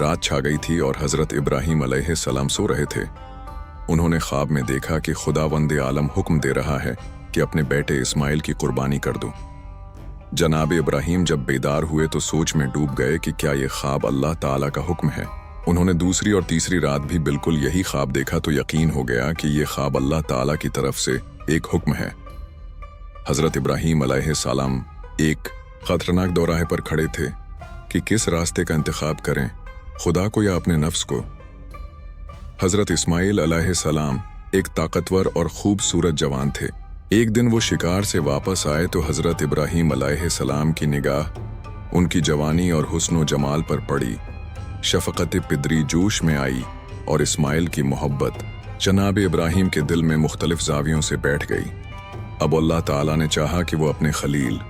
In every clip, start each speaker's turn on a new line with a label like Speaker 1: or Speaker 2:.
Speaker 1: रात छा गई थी और हजरत इब्राहीम अलैहिस्सलाम सो रहे थे। उन्होंने ख्वाब में देखा कि खुदावंद आलम हुक्म दे रहा है कि अपने बेटे इस्माइल की कुर्बानी कर दो। जनाब इब्राहीम जब बेदार हुए तो सोच में डूब गए कि क्या ये ख्वाब अल्लाह ताला का हुक्म है। उन्होंने दूसरी और तीसरी रात भी बिल्कुल यही ख्वाब देखा तो यकीन हो गया कि ये ख्वाब अल्लाह ताला की तरफ से एक हुक्म है। हजरत इब्राहीम अलैहिस्सलाम एक खतरनाक दौराहे पर खड़े थे कि किस रास्ते का इंतखाब करें, खुदा को या अपने नफ्स को। हजरत इस्माइल अलैहिस्सलाम एक ताकतवर और खूबसूरत जवान थे। एक दिन वो शिकार से वापस आए तो हजरत इब्राहीम अलैहिस्सलाम की निगाह उनकी जवानी और हुस्न जमाल पर पड़ी। शफकत पिदरी जोश में आई और इस्माइल की मोहब्बत जनाब इब्राहीम के दिल में मुख्तलिफ जावियों से बैठ गई। अब अल्लाह ताला ने चाहा कि वो अपने खलील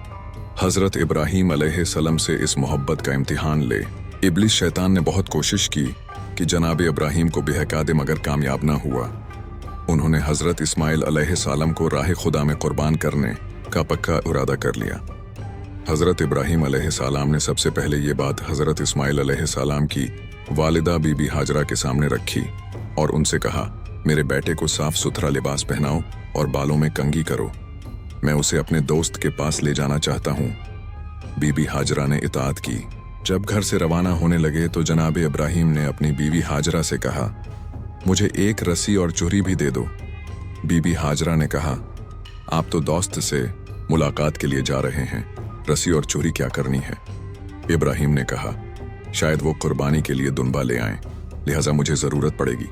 Speaker 1: हजरत इब्राहीम अलैहिस्सलाम से इस मोहब्बत का इम्तिहान ले। इब्लिस शैतान ने बहुत कोशिश की कि जनाब इब्राहीम को बहका दे मगर कामयाब ना हुआ। उन्होंने हजरत इस्माइल अलैहिस्सलाम को राह खुदा में कुर्बान करने का पक्का इरादा कर लिया। हजरत इब्राहीम अलैहिस्सलाम ने सबसे पहले ये बात हजरत इस्माइल अलैहिस्सलाम की वालिदा बीबी हाजरा के सामने रखी और उनसे कहा, मेरे बेटे को साफ सुथरा लिबास पहनाओ और बालों में कंघी करो, मैं उसे अपने दोस्त के पास ले जाना चाहता हूँ। बीबी हाजरा ने इताअत की। जब घर से रवाना होने लगे तो जनाब इब्राहीम ने अपनी बीवी हाजरा से कहा, मुझे एक रस्सी और चुरी भी दे दो। बीबी हाजरा ने कहा, आप तो दोस्त से मुलाकात के लिए जा रहे हैं, रस्सी और चुरी क्या करनी है। इब्राहीम ने कहा, शायद वो कुर्बानी के लिए दुम्बा ले आएं, लिहाजा मुझे जरूरत पड़ेगी।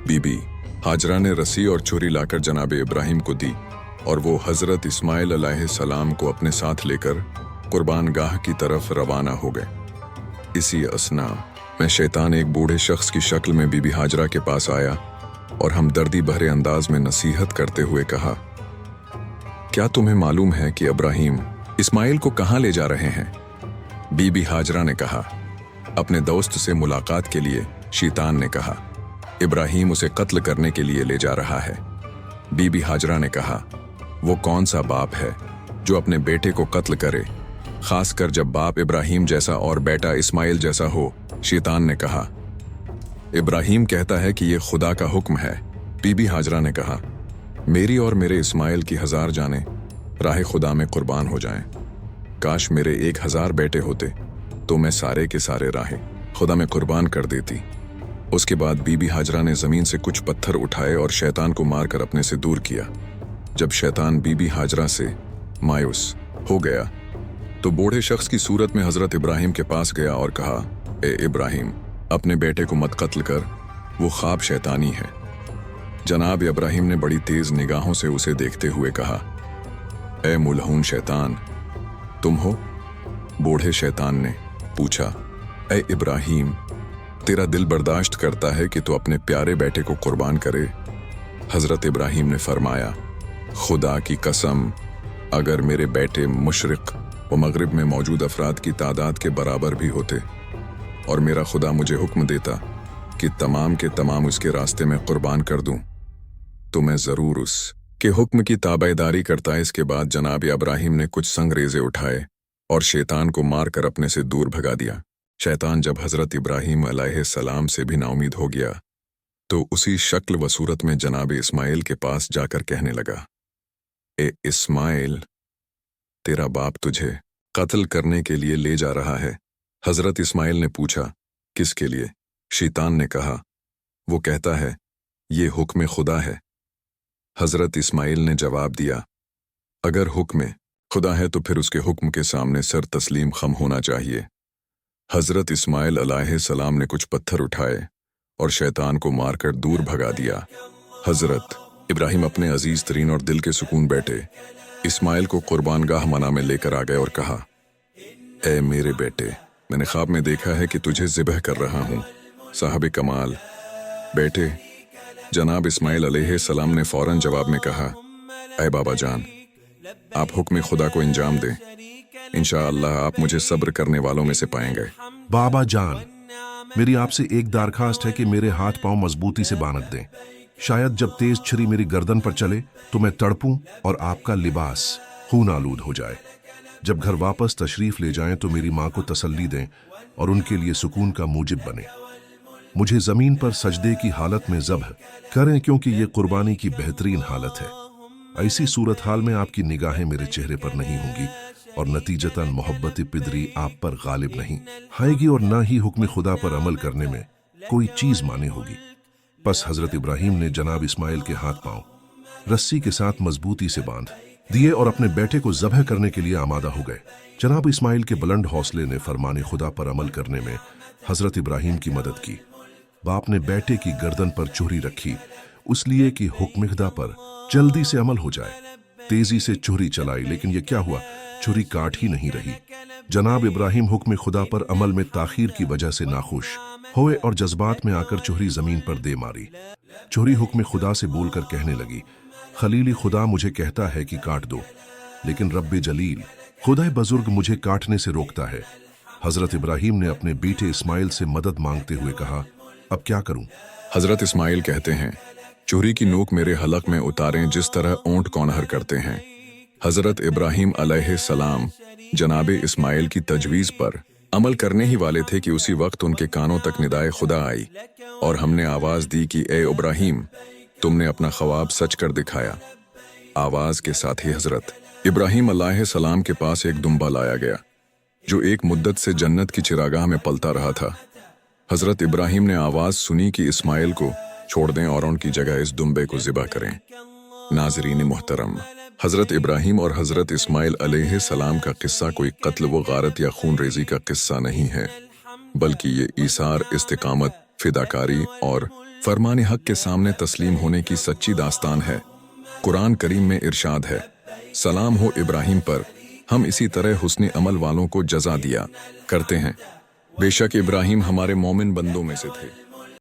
Speaker 1: बीबी हाजरा ने रस्सी और चुरी लाकर जनाब इब्राहीम को दी और वो हजरत इस्माइल अलैहिस्सलाम को अपने साथ लेकर कुर्बान गाह की तरफ रवाना हो गए। इसी असना में शैतान एक बूढ़े शख्स की शक्ल में बीबी हाजरा के पास आया और हमदर्दी भरे अंदाज में नसीहत करते हुए कहा, क्या तुम्हें मालूम है कि इब्राहीम इस्माइल को कहाँ ले जा रहे हैं? बीबी हाजरा ने कहा, अपने दोस्त से मुलाकात के लिए। शैतान ने कहा, इब्राहीम उसे कत्ल करने के लिए ले जा रहा है। बीबी हाजरा ने कहा, वो कौन सा बाप है जो अपने बेटे को कत्ल करे, खासकर जब बाप इब्राहीम जैसा और बेटा इस्माइल जैसा हो। शैतान ने कहा, इब्राहीम कहता है कि ये खुदा का हुक्म है। बीबी हाजरा ने कहा, मेरी और मेरे इस्माइल की 1000 जानें राह खुदा में कुर्बान हो जाएं। काश मेरे 1000 बेटे होते तो मैं सारे के सारे राह खुदा में कुर्बान कर देती। उसके बाद बीबी हाजरा ने जमीन से कुछ पत्थर उठाए और शैतान को मारकर अपने से दूर किया। जब शैतान बीबी हाजरा से मायूस हो गया तो बूढ़े शख्स की सूरत में हजरत इब्राहीम के पास गया और कहा, ए इब्राहीम, अपने बेटे को मत कत्ल कर, वो ख्वाब शैतानी है। जनाब इब्राहीम ने बड़ी तेज निगाहों से उसे देखते हुए कहा, ए मुलहून शैतान, तुम हो? बूढ़े शैतान ने पूछा, ए इब्राहीम, तेरा दिल बर्दाश्त करता है कि तू अपने प्यारे बेटे को कुर्बान करे? हजरत इब्राहीम ने फरमाया, खुदा की कसम, अगर मेरे बेटे मुशरिक व मगरिब में मौजूद अफराद की तादाद के बराबर भी होते और मेरा खुदा मुझे हुक्म देता कि तमाम के तमाम उसके रास्ते में कुर्बान कर दूं, तो मैं जरूर उस के हुक्म की ताबेदारी करता। इसके बाद जनाब इब्राहीम ने कुछ संगरेजे उठाए और शैतान को मारकर अपने से दूर भगा दिया। शैतान जब हजरत इब्राहीम अलैहिस्सलाम से भी नाउमीद हो गया तो उसी शक्ल व सूरत में जनाब इस्माइल के पास जाकर कहने लगा, ए इस्माइल, तेरा बाप तुझे कत्ल करने के लिए ले जा रहा है। हजरत इस्माइल ने पूछा, किसके लिए? शैतान ने कहा, वो कहता है ये हुक्म खुदा है। हजरत इस्माइल ने जवाब दिया, अगर हुक्म खुदा है तो फिर उसके हुक्म के सामने सर तस्लीम खम होना चाहिए। हजरत इस्माइल अलैहिस्सलाम ने कुछ पत्थर उठाए और शैतान को मारकर दूर भगा दिया। हजरत इब्राहीम अपने अजीज तरीन और दिल के सुकून बेटे इस्माइल को कुर्बानगाह मना में लेकर आ गए और कहा, ए मेरे बेटे, मैंने ख्वाब में देखा है कि तुझे ज़िबह कर रहा हूँ। साहब कमाल बेटे। जनाब इस्माइल अलैहिस्सलाम ने फौरन जवाब में कहा, ऐ बाबा जान, आप हुक्म खुदा को इंजाम दें, इंशाअल्लाह आप मुझे सब्र करने वालों में से पाएंगे।
Speaker 2: बाबा जान, मेरी आपसे एक दरखास्त है कि मेरे हाथ पांव मजबूती से बांध दें। शायद जब तेज छुरी मेरी गर्दन पर चले तो मैं तड़पूं और आपका लिबास खून आलूद हो जाए। जब घर वापस तशरीफ ले जाएं तो मेरी माँ को तसल्ली दें और उनके लिए सुकून का मूजिब बने। मुझे जमीन पर सजदे की हालत में ज़ब्ह करें, क्योंकि ये कुर्बानी की बेहतरीन हालत है। ऐसी सूरत हाल में आपकी निगाहें मेरे चेहरे पर नहीं होंगी और नतीजतन मोहब्बत पिदरी आप पर गालिब नहीं आएगी और ना ही हुक्म खुदा पर अमल करने में कोई चीज माने होगी। बस हजरत इब्राहिम ने जनाब इस्माइल के हाथ पांव रस्सी के साथ मजबूती से बांध दिए और अपने बेटे को ज़ब्ह करने के लिए आमादा हो गए। जनाब इस्माइल के बुलंद हौसले ने फरमाने खुदा पर अमल करने में हजरत इब्राहिम की मदद की। बाप ने बेटे की गर्दन पर चुहरी रखी, इसलिए कि हुक्म खुदा पर जल्दी से अमल हो जाए। तेजी से चुहरी चलाई, लेकिन यह क्या हुआ, छुरी काट ही नहीं रही। जनाब इब्राहिम हुक्म खुदा पर अमल में ताखीर की वजह से नाखुश हुए और जज्बात में आकर चुहरी जमीन पर दे मारी। चुहरी हुक्म खुदा से बोलकर कहने लगी, खलीली खुदा मुझे कहता है कि काट दो, लेकिन रब्बे जलील खुदा बुजुर्ग मुझे काटने से रोकता है। हजरत इब्राहिम ने अपने बेटे इस्माइल से मदद मांगते हुए कहा, अब क्या करूं?
Speaker 1: हजरत इस्माइल कहते हैं, चुहरी की नोक मेरे हलक में उतारें जिस तरह ऊंट कौनहर करते हैं। हजरत इब्राहिम अलैहिस्सलाम जनाबे इस्माइल की तजवीज़ पर अमल करने ही वाले थे कि उसी वक्त उनके कानों तक निदाए खुदा आई और हमने आवाज़ दी कि ए इब्राहिम, तुमने अपना ख्वाब सच कर दिखाया। आवाज़ के साथ ही हजरत इब्राहिम अलैहिस्सलाम के पास एक दुम्बा लाया गया जो एक मुद्दत से जन्नत की चिरागाह में पलता रहा था। हजरत इब्राहिम ने आवाज़ सुनी कि इस्माइल को छोड़ दें और उनकी जगह इस दुम्बे को ज़िबा करें। नाज़रीन मोहतरम, हजरत इब्राहिम और हजरत इस्माइल अलैहिस्सलाम का किस्सा कोई कत्ल व गारत या खून रेजी का किस्सा नहीं है, बल्कि ये ईसार, इस्तिकामत, फिदाकारी और फरमान हक के सामने तस्लीम होने की सच्ची दास्तान है। कुरान करीम में इरशाद है, सलाम हो इब्राहिम पर, हम इसी तरह हुस्न अमल वालों को जज़ा दिया करते हैं। बेशक इब्राहिम हमारे मोमिन बंदों में से थे।